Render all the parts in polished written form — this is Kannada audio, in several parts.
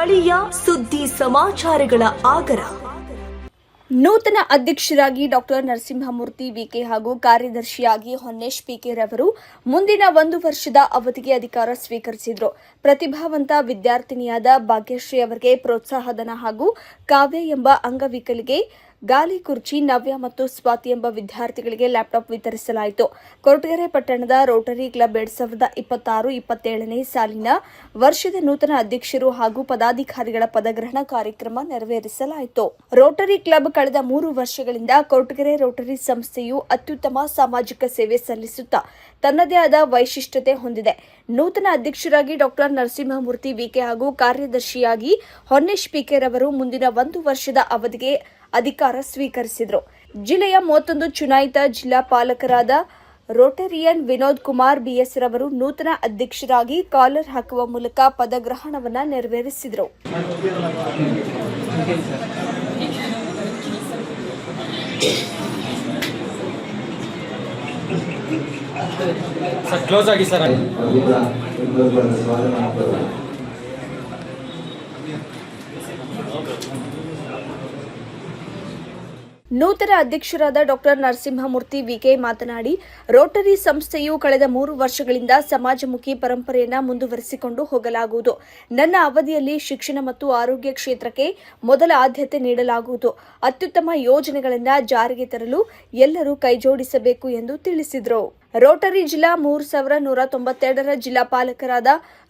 ಸ್ಥಳೀಯ ಸುದ್ದಿ ಸಮಾಚಾರಗಳ ಆಗರ. ನೂತನ ಅಧ್ಯಕ್ಷರಾಗಿ ಡಾಕ್ಟರ್ ನರಸಿಂಹಮೂರ್ತಿ ವಿಕೆ ಹಾಗೂ ಕಾರ್ಯದರ್ಶಿಯಾಗಿ ಹೊನ್ನೇಶ್ ಪಿಕೆ ರವರು ಮುಂದಿನ 1 ವರ್ಷದ ಅವಧಿಗೆ ಅಧಿಕಾರ ಸ್ವೀಕರಿಸಿದರು. ಪ್ರತಿಭಾವಂತ ವಿದ್ಯಾರ್ಥಿನಿಯಾದ ಭಾಗ್ಯಶ್ರೀ ಅವರಿಗೆ ಪ್ರೋತ್ಸಾಹಧನ ಹಾಗೂ ಕಾವ್ಯ ಎಂಬ ಅಂಗವಿಕಲಿಗೆ ಗಾಲಿ ಕುರ್ಚಿ, ನವ್ಯ ಮತ್ತು ಸ್ವಾತಿ ಎಂಬ ವಿದ್ಯಾರ್ಥಿಗಳಿಗೆ ಲ್ಯಾಪ್ಟಾಪ್ ವಿತರಿಸಲಾಯಿತು. ಕೊರಟಗೆರೆ ಪಟ್ಟಣದ ರೋಟರಿ ಕ್ಲಬ್ 2026-27ನೇ ಸಾಲಿನ ವರ್ಷದ ನೂತನ ಅಧ್ಯಕ್ಷರು ಹಾಗೂ ಪದಾಧಿಕಾರಿಗಳ ಪದಗ್ರಹಣ ಕಾರ್ಯಕ್ರಮ ನೆರವೇರಿಸಲಾಯಿತು. ರೋಟರಿ ಕ್ಲಬ್ ಕಳೆದ 3 ವರ್ಷಗಳಿಂದ ಕೊರಟಗೆರೆ ರೋಟರಿ ಸಂಸ್ಥೆಯು ಅತ್ಯುತ್ತಮ ಸಾಮಾಜಿಕ ಸೇವೆ ಸಲ್ಲಿಸುತ್ತಾ ತನ್ನದೇ ಆದ ವೈಶಿಷ್ಟ್ಯತೆ ಹೊಂದಿದೆ. ನೂತನ ಅಧ್ಯಕ್ಷರಾಗಿ ಡಾಕ್ಟರ್ ನರಸಿಂಹಮೂರ್ತಿ ವಿಕೆ ಹಾಗೂ ಕಾರ್ಯದರ್ಶಿಯಾಗಿ ಹೊನ್ನೇಶ್ ಪಿಕೆ ರವರು ಮುಂದಿನ 1 ವರ್ಷದ ಅವಧಿಗೆ ಅಧಿಕಾರ ಸ್ವೀಕರಿಸಿದರು. ಜಿಲ್ಲೆಯ 31 ಚುನಾಯಿತ ಜಿಲ್ಲಾ ಪಾಲಕರಾದ ರೋಟರಿಯನ್ ವಿನೋದ್ ಕುಮಾರ್ ಬಿಎಸ್ ರವರು ನೂತನ ಅಧ್ಯಕ್ಷರಾಗಿ ಕಾಲರ್ ಹಾಕುವ ಮೂಲಕ ಪದಗ್ರಹಣವನ್ನು ನೆರವೇರಿಸಿದರು. ನೂತನ ಅಧ್ಯಕ್ಷರಾದ ಡಾಕ್ಟರ್ ನರಸಿಂಹಮೂರ್ತಿ ವಿಕೆ ಮಾತನಾಡಿ, ರೋಟರಿ ಸಂಸ್ಥೆಯು ಕಳೆದ 3 ವರ್ಷಗಳಿಂದ ಸಮಾಜಮುಖಿ ಪರಂಪರೆಯನ್ನು ಮುಂದುವರಿಸಿಕೊಂಡು ಹೋಗಲಾಗುವುದು. ನನ್ನ ಅವಧಿಯಲ್ಲಿ ಶಿಕ್ಷಣ ಮತ್ತು ಆರೋಗ್ಯ ಕ್ಷೇತ್ರಕ್ಕೆ ಮೊದಲ ಆದ್ಯತೆ ನೀಡಲಾಗುವುದು. ಅತ್ಯುತ್ತಮ ಯೋಜನೆಗಳನ್ನು ಜಾರಿಗೆ ತರಲು ಎಲ್ಲರೂ ಕೈಜೋಡಿಸಬೇಕು ಎಂದು ತಿಳಿಸಿದರು. ರೋಟರಿ ಜಿಲ್ಲಾ 3192ರ ಜಿಲ್ಲಾ ಪಾಲಕರಾದ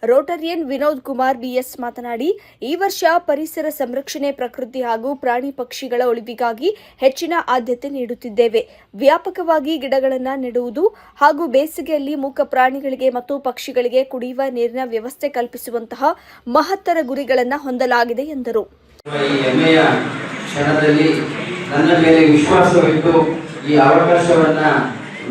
ರೋಟರಿಯನ್ ವಿನೋದ್ ಕುಮಾರ್ ಬಿಎಸ್ ಮಾತನಾಡಿ, ಈ ವರ್ಷ ಪರಿಸರ ಸಂರಕ್ಷಣೆ, ಪ್ರಕೃತಿ ಹಾಗೂ ಪ್ರಾಣಿ ಪಕ್ಷಿಗಳ ಉಳಿವಿಗಾಗಿ ಹೆಚ್ಚಿನ ಆದ್ಯತೆ ನೀಡುತ್ತಿದ್ದೇವೆ. ವ್ಯಾಪಕವಾಗಿ ಗಿಡಗಳನ್ನು ನೆಡುವುದು ಹಾಗೂ ಬೇಸಿಗೆಯಲ್ಲಿ ಮೂಕ ಪ್ರಾಣಿಗಳಿಗೆ ಮತ್ತು ಪಕ್ಷಿಗಳಿಗೆ ಕುಡಿಯುವ ನೀರಿನ ವ್ಯವಸ್ಥೆ ಕಲ್ಪಿಸುವಂತಹ ಮಹತ್ತರ ಗುರಿಗಳನ್ನು ಹೊಂದಲಾಗಿದೆ ಎಂದರು. ನನ್ನ ಮೇಲೆ ವಿಶ್ವಾಸವಿಟ್ಟು ಈ ಅವಕಾಶವನ್ನ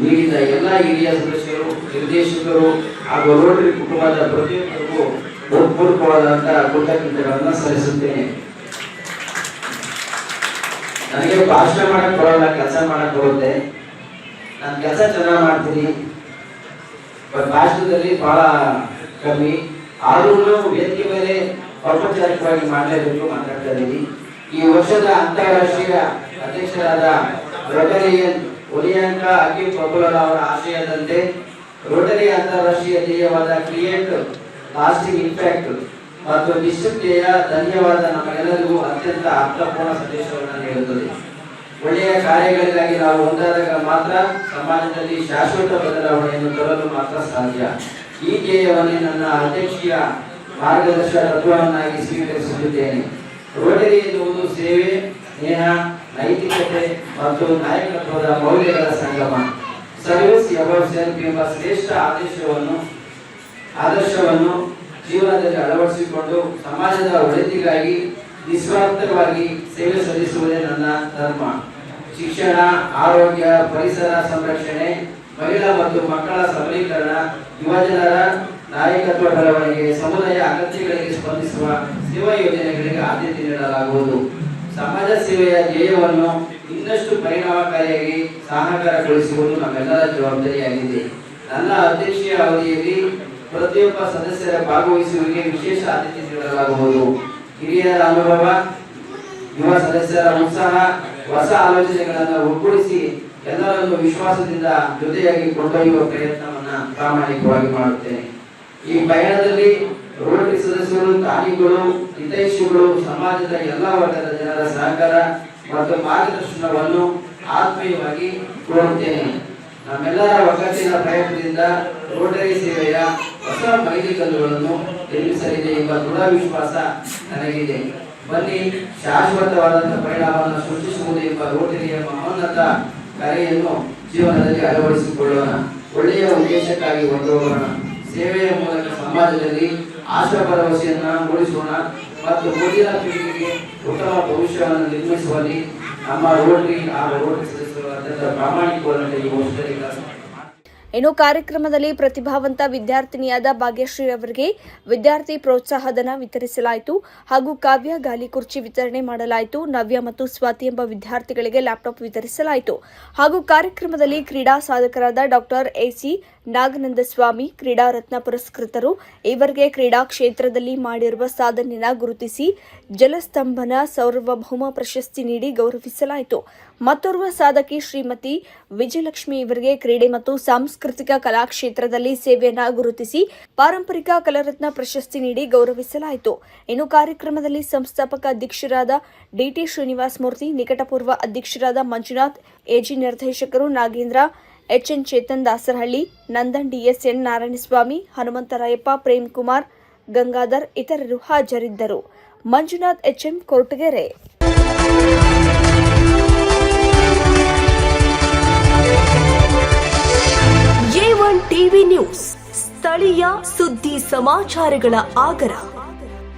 ನೀಡಿದ ಎಲ್ಲ ಹಿರಿಯ ಸದಸ್ಯರು, ನಿರ್ದೇಶಕರು ಹಾಗೂ ರೋಟರಿ ಕುಟುಂಬದ ಪ್ರತಿಯೊಬ್ಬರಿಗೂ ಹೃತ್ಪೂರ್ವಕವಾದಂತಹ ಕೃತಜ್ಞತೆಗಳನ್ನು ಸಲ್ಲಿಸುತ್ತೇನೆ. ನನಗೆ ಭಾಷಣ ಮಾಡಕ್ ಬರೋಲ್ಲ, ಕೆಲಸ ಮಾಡಕ್ ಬರುತ್ತೆ. ನಾನು ಕೆಲಸ ಚೆನ್ನಾಗಿ ಮಾಡ್ತೀನಿ, ಭಾಷಣದಲ್ಲಿ ಬಹಳ ಕಮ್ಮಿ. ಆದ್ರೂ ವೇದಿಕೆ ಮೇಲೆ ಔಪಚಾರಿಕವಾಗಿ ಮಾಡಲೇಬೇಕು ಮಾತಾಡ್ತಾ ಇದ್ದೀನಿ. ಈ ವರ್ಷದ ಅಂತಾರಾಷ್ಟ್ರೀಯ ಅಧ್ಯಕ್ಷರಾದ ರೋಟರಿಯನ್ ಒಲಿಯಾಂಕ ಅಕ್ಕಿ ಪ್ರಭುಲರ ಅವರ ಆಶಯದಂತೆ ರೋಟರಿ ಅಂತಾರಾಷ್ಟ್ರೀಯ ಧ್ಯೇಯವಾದ ಕ್ರಿಯೇಟ್ ಲಾಸ್ಟಿಂಗ್ ಇಂಪ್ಯಾಕ್ಟ್ ಮತ್ತು ನಿಶ್ಚಿತೆಯ ಧನ್ಯವಾದ ನಮಗೆಲ್ಲರಿಗೂ ಅತ್ಯಂತ ಅರ್ಥಪೂರ್ಣ ಸಂದೇಶವನ್ನು ನೀಡುತ್ತದೆ. ಒಳ್ಳೆಯ ಕಾರ್ಯಗಳಿಗಾಗಿ ನಾವು ಒಂದಾದಾಗ ಮಾತ್ರ ಸಮಾಜದಲ್ಲಿ ಶಾಶ್ವತ ಬದಲಾವಣೆಯನ್ನು ತರಲು ಮಾತ್ರ ಸಾಧ್ಯ. ಈ ಧ್ಯೇಯವನ್ನು ನನ್ನ ಅಧ್ಯಕ್ಷೀಯ ಮಾರ್ಗದರ್ಶಕ ತತ್ವವನ್ನಾಗಿ ಸ್ವೀಕರಿಸುತ್ತಿದ್ದೇನೆ. ರೋಟರಿ ಎನ್ನುವುದು ಸೇವೆ, ಸ್ನೇಹ, ನೈತಿಕತೆ ಮತ್ತು ನಾಯಕತ್ವದ ಮೌಲ್ಯಗಳ ಸಂಗಮ. ಸರ್ವಿಸ್ ಅಬೌವ್ ಸೆಲ್ಫ್ ಎಂಬ ಶ್ರೇಷ್ಠ ಆದರ್ಶವನ್ನು ಜೀವನದಲ್ಲಿ ಅಳವಡಿಸಿಕೊಂಡು ಸಮಾಜದ ಒಳಿತಿಗಾಗಿ ನಿಸ್ವಾರ್ಥವಾಗಿ ಸೇವೆ ಸಲ್ಲಿಸುವುದೇ ನನ್ನ ಧರ್ಮ. ಶಿಕ್ಷಣ, ಆರೋಗ್ಯ, ಪರಿಸರ ಸಂರಕ್ಷಣೆ, ಮಹಿಳಾ ಮತ್ತು ಮಕ್ಕಳ ಸಬಲೀಕರಣ, ಯುವಜನರ ನಾಯಕತ್ವ ಬೆಳವಣಿಗೆ, ಸಮುದಾಯ ಅಗತ್ಯಗಳಿಗೆ ಸ್ಪಂದಿಸುವ ಸೇವಾ ಯೋಜನೆಗಳಿಗೆ ಆದ್ಯತೆ ನೀಡಲಾಗುವುದು. ಸಮಾಜ ಸೇವೆಯ ಧ್ಯೇಯವನ್ನು ಇನ್ನಷ್ಟು ಪರಿಣಾಮಕಾರಿಯಾಗಿ ಸಾಕಾರಗೊಳಿಸುವುದು ನಮ್ಮೆಲ್ಲರ ಜವಾಬ್ದಾರಿಯಾಗಿದೆ. ನನ್ನ ಅಧ್ಯಕ್ಷೀಯ ಅವಧಿಯಲ್ಲಿ ಪ್ರತಿಯೊಬ್ಬ ಸದಸ್ಯರ ಭಾಗವಹಿಸುವಿಕೆ ವಿಶೇಷ ಆದ್ಯತೆ ನೀಡಲಾಗುವುದು. ಹಿರಿಯರ ಅನುಭವ, ಯುವ ಸದಸ್ಯರ ಉತ್ಸಾಹ, ಹೊಸ ಆಲೋಚನೆಗಳನ್ನು ಒಗ್ಗೂಡಿಸಿ ಎಲ್ಲರನ್ನು ವಿಶ್ವಾಸದಿಂದ ಜೊತೆಯಾಗಿ ಕೊಂಡೊಯ್ಯುವ ಪ್ರಯತ್ನವನ್ನು ಪ್ರಾಮಾಣಿಕವಾಗಿ ಮಾಡುತ್ತೇನೆ. ಈ ಪಯಣದಲ್ಲಿ ರೋಟರಿ ಸದಸ್ಯರು, ದಾನಿಗಳು, ಹಿತೈಷಿಗಳು, ಸಮಾಜದ ಎಲ್ಲ ವರ್ಗದ ಜನರ ಸಹಕಾರ ಮತ್ತು ಮಾರ್ಗದರ್ಶನವನ್ನು ಆತ್ಮೀಯವಾಗಿ ಕೋರುತ್ತೇನೆ. ನಮ್ಮೆಲ್ಲರ ಒಗ್ಗಟ್ಟಿನ ಪ್ರಯತ್ನದಿಂದ ರೋಟರಿ ಸೇವೆಯ ಹೊಸ ಮೈಲಿಗಲ್ಲುಗಳನ್ನು ನಿರ್ಮಿಸಲಿದೆ ಎಂಬ ದೃಢ ವಿಶ್ವಾಸ ನನಗಿದೆ. ಬನ್ನಿ, ಶಾಶ್ವತವಾದಂತಹ ಪರಿಣಾಮವನ್ನು ಸೃಷ್ಟಿಸುವುದು ಎಂಬ ರೋಟರಿಯ ಮಹೋನ್ನತ ಕರೆಯನ್ನು ಜೀವನದಲ್ಲಿ ಅಳವಡಿಸಿಕೊಳ್ಳೋಣ. ಒಳ್ಳೆಯ ಉದ್ದೇಶಕ್ಕಾಗಿ ಹೊರಡೋಣ. ಸೇವೆಯ ಮೂಲಕ ಸಮಾಜದಲ್ಲಿ ಆಶಾ ಭರವಸೆಯನ್ನು ಮೂಡಿಸೋಣ ಮತ್ತು ಮುಂದಿನ ಪೀಳಿಗೆಗೆ ಉತ್ತಮ ಭವಿಷ್ಯವನ್ನು ನಿರ್ಮಿಸುವಲ್ಲಿ ನಮ್ಮ ರೋಟರಿ ಹಾಗೂ ರೋಟರಿ ಸದಸ್ಯರು ಅತ್ಯಂತ ಪ್ರಾಮಾಣಿಕವಾಗಿ ಈ ವರ್ಷದಲ್ಲಿ ಕೆಲಸ. ಇನ್ನು ಕಾರ್ಯಕ್ರಮದಲ್ಲಿ ಪ್ರತಿಭಾವಂತ ವಿದ್ಯಾರ್ಥಿನಿಯಾದ ಭಾಗ್ಯಶ್ರೀ ಅವರಿಗೆ ವಿದ್ಯಾರ್ಥಿ ಪ್ರೋತ್ಸಾಹಧನ ವಿತರಿಸಲಾಯಿತು ಹಾಗೂ ಕಾವ್ಯ ಗಾಲಿ ಕುರ್ಚಿ ವಿತರಣೆ ಮಾಡಲಾಯಿತು. ನವ್ಯ ಮತ್ತು ಸ್ವಾತಿ ಎಂಬ ವಿದ್ಯಾರ್ಥಿಗಳಿಗೆ ಲ್ಯಾಪ್ಟಾಪ್ ವಿತರಿಸಲಾಯಿತು ಹಾಗೂ ಕಾರ್ಯಕ್ರಮದಲ್ಲಿ ಕ್ರೀಡಾ ಸಾಧಕರಾದ ಡಾಕ್ಟರ್ ಎಸಿ ನಾಗನಂದ ಸ್ವಾಮಿ ಕ್ರೀಡಾ ರತ್ನ ಪುರಸ್ಕೃತರು. ಇವರಿಗೆ ಕ್ರೀಡಾ ಕ್ಷೇತ್ರದಲ್ಲಿ ಮಾಡಿರುವ ಸಾಧನೆಯನ್ನು ಗುರುತಿಸಿ ಜಲಸ್ತಂಭನ ಸಾರ್ವಭೌಮ ಪ್ರಶಸ್ತಿ ನೀಡಿ ಗೌರವಿಸಲಾಯಿತು. ಮತ್ತೋರ್ವ ಸಾಧಕಿ ಶ್ರೀಮತಿ ವಿಜಯಲಕ್ಷ್ಮಿ ಇವರಿಗೆ ಕ್ರೀಡೆ ಮತ್ತು ಸಾಂಸ್ಕೃತಿಕ ಕಲಾ ಕ್ಷೇತ್ರದಲ್ಲಿ ಸೇವೆಯನ್ನು ಗುರುತಿಸಿ ಪಾರಂಪರಿಕ ಕಲಾರತ್ನ ಪ್ರಶಸ್ತಿ ನೀಡಿ ಗೌರವಿಸಲಾಯಿತು. ಇನ್ನು ಕಾರ್ಯಕ್ರಮದಲ್ಲಿ ಸಂಸ್ಥಾಪಕ ಅಧ್ಯಕ್ಷರಾದ ಡಿಟಿ ಶ್ರೀನಿವಾಸ ಮೂರ್ತಿ, ನಿಕಟಪೂರ್ವ ಅಧ್ಯಕ್ಷರಾದ ಮಂಜುನಾಥ್, ಎಜಿ ನಿರ್ದೇಶಕರು ನಾಗೇಂದ್ರ, ಎಚ್ಎನ್ ಚೇತನ್ ದಾಸರಹಳ್ಳಿ, ನಂದನ್ ಡಿಎಸ್ಎನ್ ನಾರಾಯಣಸ್ವಾಮಿ, ಹನುಮಂತರಾಯಪ್ಪ, ಪ್ರೇಮ್ ಕುಮಾರ್, ಗಂಗಾಧರ್ ಇತರರು ಹಾಜರಿದ್ದರು. Manjunath HM Koratagere. A1 TV news ಸ್ಥಳೀಯ ಸುದ್ದಿ ಸಮಾಚಾರಗಳ ಆಗರ.